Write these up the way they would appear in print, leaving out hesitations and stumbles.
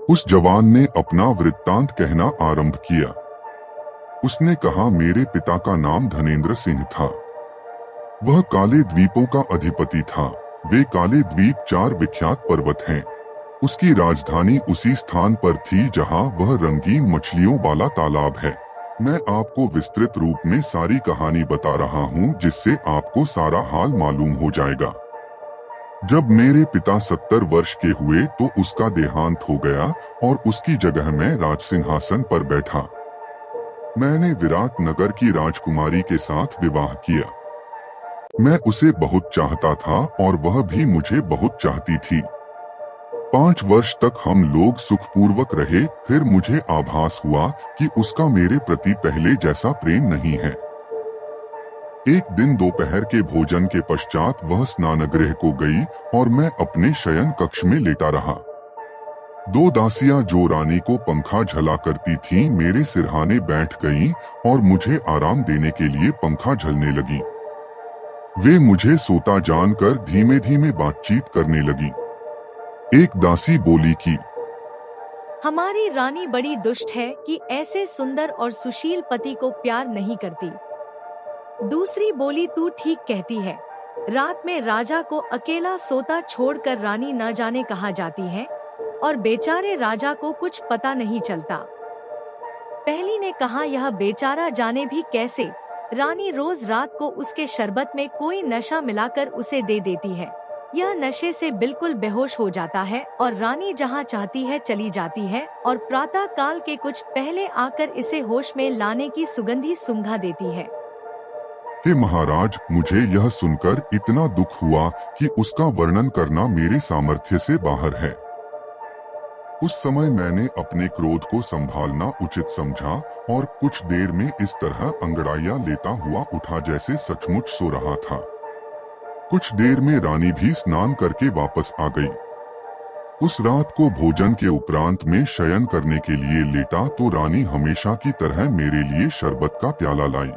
उस जवान ने अपना वृत्तांत कहना आरंभ किया। उसने कहा, मेरे पिता का नाम धनेंद्र सिंह था। वह काले द्वीपों का अधिपति था। वे काले द्वीप 4 विख्यात पर्वत हैं। उसकी राजधानी उसी स्थान पर थी जहां वह रंगीन मछलियों वाला तालाब है। मैं आपको विस्तृत रूप में सारी कहानी बता रहा हूं, जिससे आपको सारा हाल मालूम हो जाएगा। जब मेरे पिता 70 वर्ष के हुए तो उसका देहांत हो गया और उसकी जगह मैं राज सिंहासन पर बैठा। मैंने विराट नगर की राजकुमारी के साथ विवाह किया। मैं उसे बहुत चाहता था और वह भी मुझे बहुत चाहती थी। 5 वर्ष तक हम लोग सुखपूर्वक रहे। फिर मुझे आभास हुआ कि उसका मेरे प्रति पहले जैसा प्रेम नहीं है। एक दिन दोपहर के भोजन के पश्चात वह स्नानगृह को गई और मैं अपने शयन कक्ष में लेटा रहा। 2 दासियां जो रानी को पंखा झला करती थीं, मेरे सिरहाने बैठ गईं और मुझे आराम देने के लिए पंखा झलने लगी। वे मुझे सोता जानकर धीमे धीमे बातचीत करने लगी। एक दासी बोली कि हमारी रानी बड़ी दुष्ट है कि ऐसे सुंदर और सुशील पति को प्यार नहीं करती। दूसरी बोली, तू ठीक कहती है। रात में राजा को अकेला सोता छोड़कर रानी न जाने कहाँ जाती है और बेचारे राजा को कुछ पता नहीं चलता। पहली ने कहा, यह बेचारा जाने भी कैसे। रानी रोज रात को उसके शरबत में कोई नशा मिलाकर उसे दे देती है। यह नशे से बिल्कुल बेहोश हो जाता है और रानी जहाँ चाहती है चली जाती है और प्रातः काल के कुछ पहले आकर इसे होश में लाने की सुगंधी सूंघा देती है। हे महाराज, मुझे यह सुनकर इतना दुख हुआ कि उसका वर्णन करना मेरे सामर्थ्य से बाहर है। उस समय मैंने अपने क्रोध को संभालना उचित समझा और कुछ देर में इस तरह अंगड़ाइयां लेता हुआ उठा जैसे सचमुच सो रहा था। कुछ देर में रानी भी स्नान करके वापस आ गई। उस रात को भोजन के उपरांत में शयन करने के लिए लेटा तो रानी हमेशा की तरह मेरे लिए शरबत का प्याला लाई।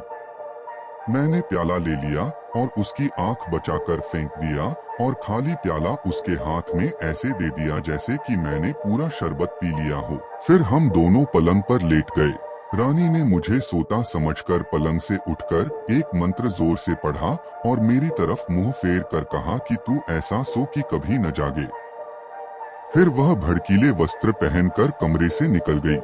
मैंने प्याला ले लिया और उसकी आंख बचाकर फेंक दिया और खाली प्याला उसके हाथ में ऐसे दे दिया जैसे कि मैंने पूरा शरबत पी लिया हो। फिर हम दोनों पलंग पर लेट गए। रानी ने मुझे सोता समझकर पलंग से उठकर एक मंत्र जोर से पढ़ा और मेरी तरफ मुंह फेर कर कहा कि तू ऐसा सो कि कभी न जागे। फिर वह भड़कीले वस्त्र पहनकर कमरे से निकल गई।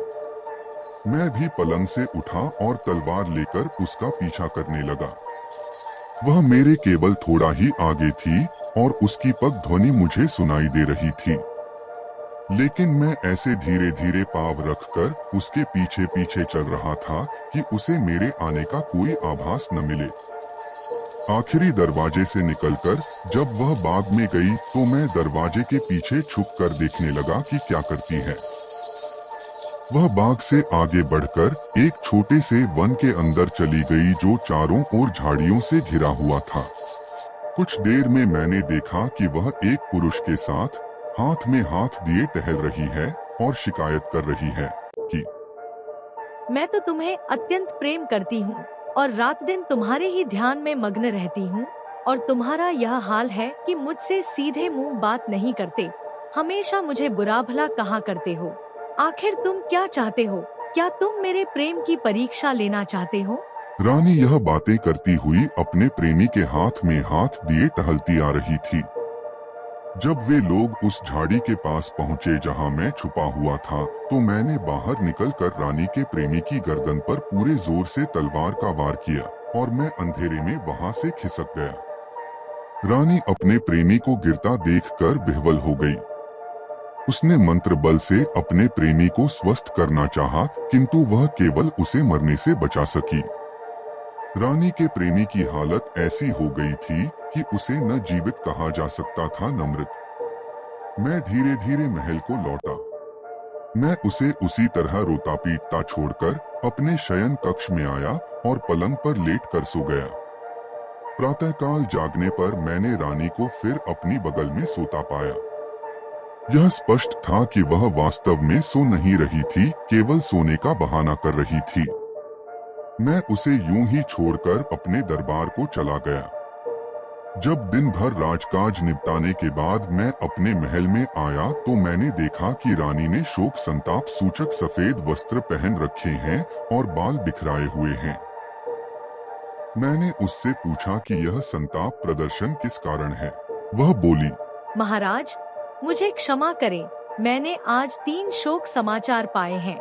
मैं भी पलंग से उठा और तलवार लेकर उसका पीछा करने लगा। वह मेरे केवल थोड़ा ही आगे थी और उसकी पग ध्वनि मुझे सुनाई दे रही थी, लेकिन मैं ऐसे धीरे धीरे पाँव रखकर उसके पीछे पीछे चल रहा था कि उसे मेरे आने का कोई आभास न मिले। आखिरी दरवाजे से निकलकर जब वह बाग में गई तो मैं दरवाजे के पीछे छुप कर देखने लगा कि क्या करती है। वह बाग से आगे बढ़कर एक छोटे से वन के अंदर चली गई जो चारों ओर झाड़ियों से घिरा हुआ था। कुछ देर में मैंने देखा कि वह एक पुरुष के साथ हाथ में हाथ दिए टहल रही है और शिकायत कर रही है कि मैं तो तुम्हें अत्यंत प्रेम करती हूँ और रात दिन तुम्हारे ही ध्यान में मग्न रहती हूँ, और तुम्हारा यह हाल है कि मुझसे सीधे मुंह बात नहीं करते, हमेशा मुझे बुरा भला कहा करते हो। आखिर तुम क्या चाहते हो? क्या तुम मेरे प्रेम की परीक्षा लेना चाहते हो? रानी यह बातें करती हुई अपने प्रेमी के हाथ में हाथ दिए टहलती आ रही थी। जब वे लोग उस झाड़ी के पास पहुँचे जहाँ मैं छुपा हुआ था, तो मैंने बाहर निकलकर रानी के प्रेमी की गर्दन पर पूरे जोर से तलवार का वार किया और मैं अंधेरे में वहाँ से खिसक गया। रानी अपने प्रेमी को गिरता देखकर विह्वल हो गई। उसने मंत्र बल से अपने प्रेमी को स्वस्थ करना चाहा, किंतु वह केवल उसे मरने से बचा सकी। रानी के प्रेमी की हालत ऐसी हो गई थी कि उसे न जीवित कहा जा सकता था न मृत। मैं धीरे धीरे महल को लौटा। मैं उसे उसी तरह रोता पीटता छोड़कर अपने शयन कक्ष में आया और पलंग पर लेट कर सो गया। प्रातःकाल जागने पर मैंने रानी को फिर अपनी बगल में सोता पाया। यह स्पष्ट था कि वह वास्तव में सो नहीं रही थी, केवल सोने का बहाना कर रही थी। मैं उसे यूं ही छोड़कर अपने दरबार को चला गया। जब दिन भर राजकाज निपटाने के बाद मैं अपने महल में आया तो मैंने देखा कि रानी ने शोक संताप सूचक सफेद वस्त्र पहन रखे हैं और बाल बिखराए हुए हैं। मैंने उससे पूछा कि यह संताप प्रदर्शन किस कारण है। वह बोली, महाराज, मुझे क्षमा करें, मैंने आज 3 शोक समाचार पाए हैं,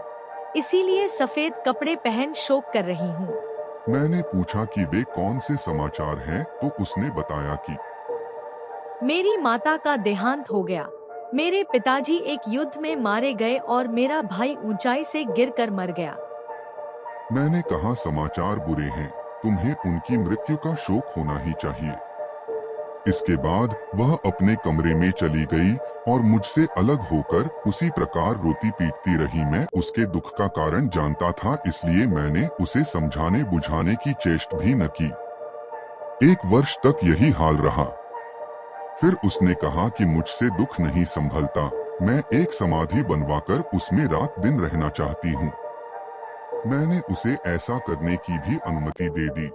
इसीलिए सफेद कपड़े पहन शोक कर रही हूँ। मैंने पूछा कि वे कौन से समाचार हैं तो उसने बताया कि मेरी माता का देहांत हो गया, मेरे पिताजी एक युद्ध में मारे गए और मेरा भाई ऊंचाई से गिरकर मर गया। मैंने कहा समाचार बुरे हैं, तुम्हें उनकी मृत्यु का शोक होना ही चाहिए। इसके बाद वह अपने कमरे में चली गई और मुझसे अलग होकर उसी प्रकार रोती पीटती रही। मैं उसके दुख का कारण जानता था, इसलिए मैंने उसे समझाने बुझाने की चेष्टा भी न की। 1 वर्ष तक यही हाल रहा। फिर उसने कहा कि मुझसे दुख नहीं संभलता, मैं एक समाधि बनवाकर उसमें रात दिन रहना चाहती हूँ। मैंने उसे ऐसा करने की भी अनुमति दे दी।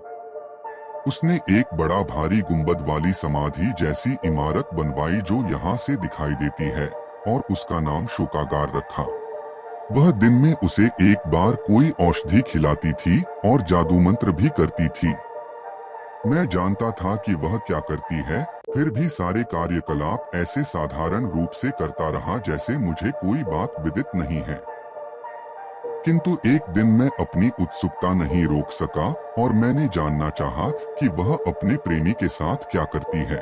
उसने एक बड़ा भारी गुंबद वाली समाधि जैसी इमारत बनवाई जो यहाँ से दिखाई देती है और उसका नाम शोकागार रखा। वह दिन में उसे एक बार कोई औषधि खिलाती थी और जादू मंत्र भी करती थी। मैं जानता था कि वह क्या करती है, फिर भी सारे कार्यकलाप ऐसे साधारण रूप से करता रहा जैसे मुझे कोई बात विदित नहीं है। किंतु एक दिन मैं अपनी उत्सुकता नहीं रोक सका और मैंने जानना चाहा कि वह अपने प्रेमी के साथ क्या करती है।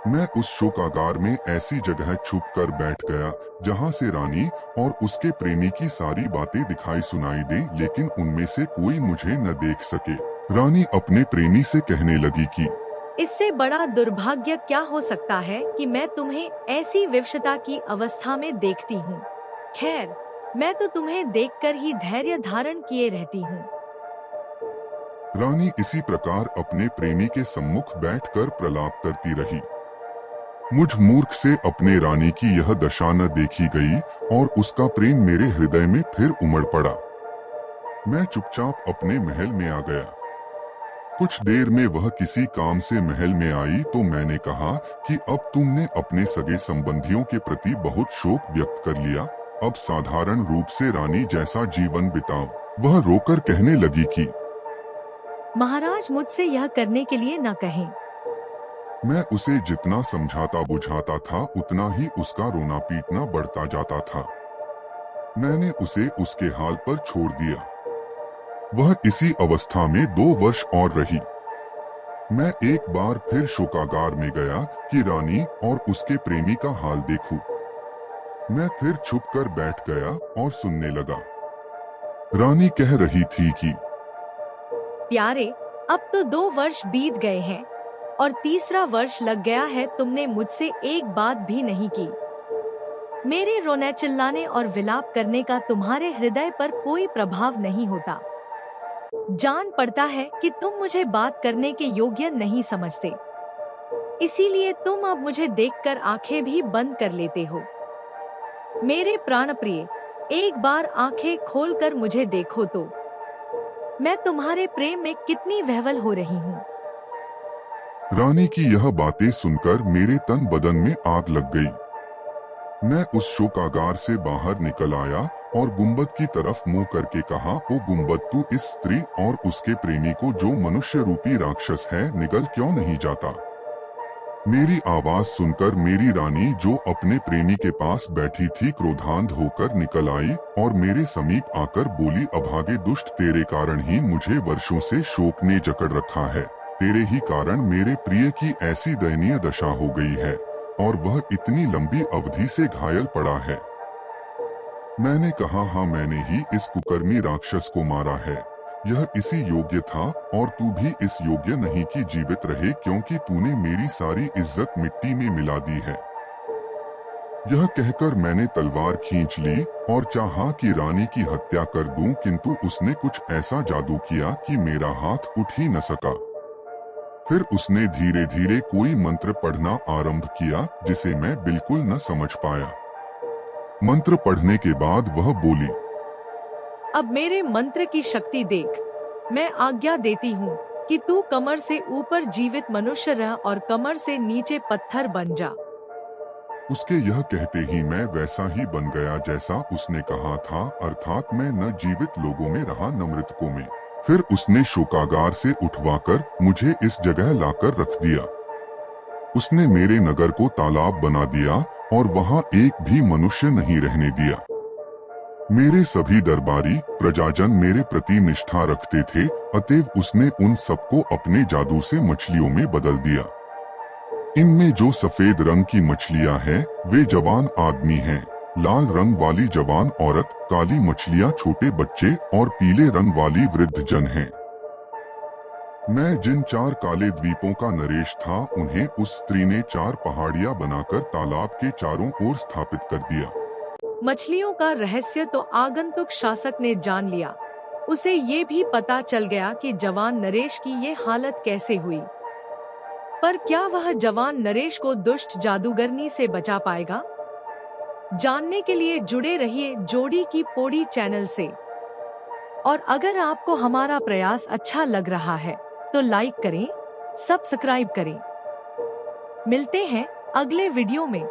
मैं उस शोकागार में ऐसी जगह छुप कर बैठ गया जहां से रानी और उसके प्रेमी की सारी बातें दिखाई सुनाई दें, लेकिन उनमें से कोई मुझे न देख सके। रानी अपने प्रेमी से कहने लगी कि इससे बड़ा दुर्भाग्य क्या हो सकता है कि मैं तुम्हें ऐसी विवशता की अवस्था में देखती हूँ। खैर, मैं तो तुम्हें देखकर ही धैर्य धारण किए रहती हूँ। रानी इसी प्रकार अपने प्रेमी के सम्मुख बैठकर प्रलाप करती रही। मुझ मूर्ख से अपने रानी की यह दशा न देखी गई और उसका प्रेम मेरे हृदय में फिर उमड़ पड़ा। मैं चुपचाप अपने महल में आ गया। कुछ देर में वह किसी काम से महल में आई तो मैंने कहा कि अब तुमने अपने सगे संबंधियों के प्रति बहुत शोक व्यक्त कर लिया, अब साधारण रूप से रानी जैसा जीवन बिताओ। वह रोकर कहने लगी कि महाराज, मुझसे यह करने के लिए न कहें। मैं उसे जितना समझाता बुझाता था उतना ही उसका रोना पीटना बढ़ता जाता था। मैंने उसे उसके हाल पर छोड़ दिया। वह इसी अवस्था में 2 वर्ष और रही। मैं एक बार फिर शोकागार में गया कि रानी और उसके प्रेमी का हाल देखूं। मैं फिर छुप कर बैठ गया और सुनने लगा। रानी कह रही थी कि प्यारे, अब तो 2 वर्ष बीत गए हैं और तीसरा वर्ष लग गया है, तुमने मुझसे एक बात भी नहीं की। मेरे रोने चिल्लाने और विलाप करने का तुम्हारे हृदय पर कोई प्रभाव नहीं होता। जान पड़ता है कि तुम मुझे बात करने के योग्य नहीं समझते, इसीलिए तुम अब मुझे देखकर आंखें भी बंद कर लेते हो। मेरे प्राण प्रिय, एक बार आंखें खोलकर मुझे देखो तो मैं तुम्हारे प्रेम में कितनी विह्वल हो रही हूँ। रानी की यह बातें सुनकर मेरे तन बदन में आग लग गई। मैं उस शोकागार से बाहर निकल आया और गुंबद की तरफ मुंह करके कहा, ओ गुंबद, तू इस स्त्री और उसके प्रेमी को जो मनुष्य रूपी राक्षस है निगल क्यों नहीं जाता। मेरी आवाज सुनकर मेरी रानी जो अपने प्रेमी के पास बैठी थी क्रोधांध होकर निकल आई और मेरे समीप आकर बोली, अभागे दुष्ट, तेरे कारण ही मुझे वर्षों से शोक ने जकड़ रखा है। तेरे ही कारण मेरे प्रिय की ऐसी दयनीय दशा हो गई है और वह इतनी लंबी अवधि से घायल पड़ा है। मैंने कहा, हाँ, मैंने ही इस कुकर्मी राक्षस को मारा है। यह इसी योग्य था और तू भी इस योग्य नहीं कि जीवित रहे, क्योंकि तूने मेरी सारी इज्जत मिट्टी में मिला दी है। यह कहकर मैंने तलवार खींच ली और चाहा कि रानी की हत्या कर दूं, किंतु उसने कुछ ऐसा जादू किया कि मेरा हाथ उठ ही न सका। फिर उसने धीरे धीरे कोई मंत्र पढ़ना आरंभ किया जिसे मैं बिल्कुल न समझ पाया। मंत्र पढ़ने के बाद वह बोली, अब मेरे मंत्र की शक्ति देख। मैं आज्ञा देती हूँ, कि तू कमर से ऊपर जीवित मनुष्य रह और कमर से नीचे पत्थर बन जा। उसके यह कहते ही मैं वैसा ही बन गया जैसा उसने कहा था, अर्थात मैं न जीवित लोगों में रहा न मृतकों में। फिर उसने शोकागार से उठवाकर मुझे इस जगह लाकर रख दिया। उसने मेरे नगर को तालाब बना दिया और वहां एक भी मनुष्य नहीं रहने दिया। मेरे सभी दरबारी प्रजाजन मेरे प्रति निष्ठा रखते थे, अतएव उसने उन सबको अपने जादू से मछलियों में बदल दिया। इनमें जो सफेद रंग की मछलियां हैं वे जवान आदमी हैं, लाल रंग वाली जवान औरत, काली मछलियां छोटे बच्चे और पीले रंग वाली वृद्ध जन हैं। मैं जिन 4 काले द्वीपों का नरेश था उन्हें उस स्त्री ने 4 पहाड़ियां बनाकर तालाब के चारों ओर स्थापित कर दिया। मछलियों का रहस्य तो आगंतुक शासक ने जान लिया। उसे ये भी पता चल गया कि जवान नरेश की ये हालत कैसे हुई। पर क्या वह जवान नरेश को दुष्ट जादूगरनी से बचा पाएगा? जानने के लिए जुड़े रहिए जोड़ी की पौड़ी चैनल से। और अगर आपको हमारा प्रयास अच्छा लग रहा है तो लाइक करें, सब्सक्राइब करें। मिलते हैं अगले वीडियो में।